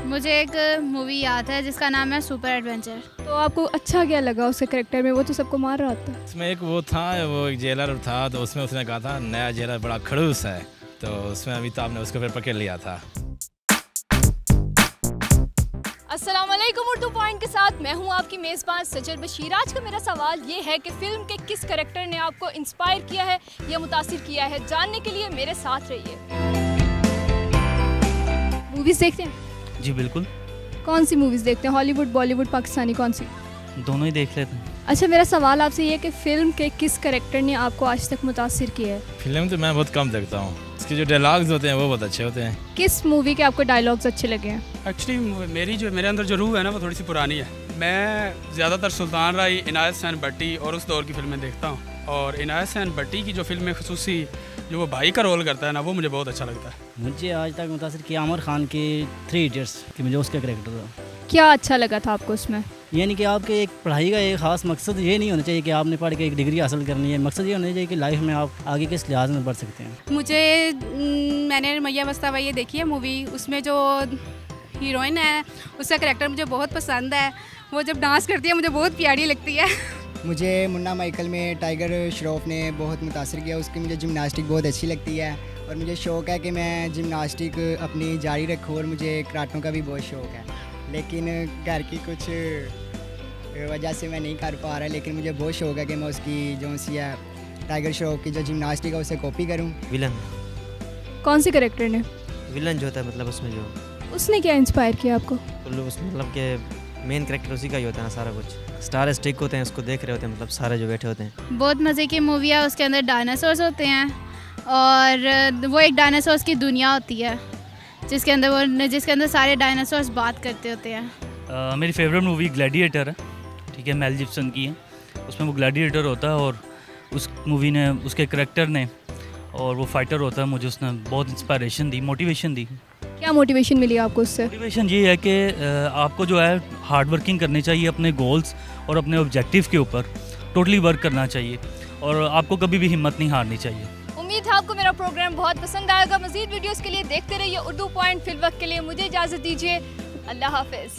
मुझे एक मूवी याद है जिसका नाम है सुपर एडवेंचर। तो आपको अच्छा क्या लगा उसके करेक्टर में? वो तो सबको मार रहा था। इसमें एक वो था, वो एक जेलर था, तो उसमें उसने कहा था नया जेलर बड़ा खड़ूस है, तो उसमें अमिताभ ने उसको फिर पकड़ लिया था। अस्सलाम वालेकुम, उर्दू पॉइंट के साथ मैं हूं आपकी मेज़बान सजर बशीर। आज का मेरा सवाल ये है कि फ़िल्म के किस करेक्टर ने आपको इंस्पायर किया है या मुतासिर किया है? जानने के लिए मेरे साथ रहिए। मूवीज़ देखते हैं? जी बिल्कुल। कौन सी मूवीज़ देखते हैं? हॉलीवुड, बॉलीवुड, पाकिस्तानी, कौन सी? दोनों ही देख लेते हैं। अच्छा, मेरा सवाल आपसे ये है कि फ़िल्म के किस करेक्टर ने आपको आज तक मुतासिर किया है? फिल्म तो मैं बहुत कम देखता हूँ, इसके जो डायलॉग्स होते हैं वो बहुत अच्छे होते हैं। किस मूवी के आपको डायलॉग्स अच्छे लगे हैं? एक्चुअली मेरे अंदर जो रूह है ना वो थोड़ी सी पुरानी है। मैं ज़्यादातर सुल्तान राय, इनायत हुसैन भट्टी और उस दौर की फ़िल्में देखता हूँ, और इनायत हुसैन भट्टी की जो फिल्में खसूसी जो वो भाई का रोल करता है ना, वो मुझे बहुत अच्छा लगता है। मुझे आज तक मुतासिर किया आमिर खान के 3 इडियट्स कि मुझे उसका करेक्टर था। क्या अच्छा लगा था आपको उसमें? यानी कि आपके एक पढ़ाई का एक ख़ास मकसद ये नहीं होना चाहिए कि आपने पढ़ के एक डिग्री हासिल करनी है। मकसद ये होना चाहिए कि लाइफ में आप आगे किस लिहाज में बढ़ सकते हैं। मैंने मैया मस्तावा ये देखी है मूवी, उसमें जो हीरोइन है उसका करेक्टर मुझे बहुत पसंद है। वो जब डांस करती है मुझे बहुत प्यारी लगती है। मुझे मुन्ना माइकल में टाइगर श्रॉफ ने बहुत मुतासर किया। उसकी मुझे जिम्नास्टिक बहुत अच्छी लगती है और मुझे शौक़ है कि मैं जिम्नास्टिक अपनी जारी रखूँ, और मुझे कराटों का भी बहुत शौक़ है, लेकिन घर की कुछ वजह से मैं नहीं कर पा रहा। लेकिन मुझे बहुत शौक़ है कि मैं उसकी जो सी है टाइगर श्रॉफ की जो जिम्नास्टिक है उसे कॉपी करूँ। विलन कौन से करेक्टर ने? विलन जो होता है, मतलब उसमें जो उसने क्या इंस्पायर किया आपको? तो उसमें मतलब के मेन करेक्टर उसी का ही होता है ना, सारा कुछ स्टार स्टिक होते हैं, उसको देख रहे होते हैं, मतलब सारे जो बैठे होते हैं। बहुत मज़े की मूवी है। उसके अंदर डायनासोर्स होते हैं और वो एक डायनासोर्स की दुनिया होती है जिसके अंदर सारे डायनासोर्स बात करते होते हैं। मेरी फेवरेट मूवी ग्लैडिएटर है, ठीक है, मेल जिब्सन की है। उसमें वो ग्लैडिएटर होता है और उस मूवी ने, उसके करेक्टर ने, और वो फाइटर होता है, मुझे उसने बहुत इंस्पायरेशन दी, मोटिवेशन दी। क्या मोटिवेशन मिली आपको उससे? मोटिवेशन ये है कि आपको जो है हार्ड वर्किंग करनी चाहिए अपने गोल्स और अपने ऑब्जेक्टिव के ऊपर टोटली वर्क करना चाहिए, और आपको कभी भी हिम्मत नहीं हारनी चाहिए। उम्मीद है आपको मेरा प्रोग्राम बहुत पसंद आएगा। मज़ीद वीडियोस के लिए देखते रहिए उर्दू पॉइंट। फिल वक्त के लिए मुझे इजाज़त दीजिए। अल्लाह हाफिज़।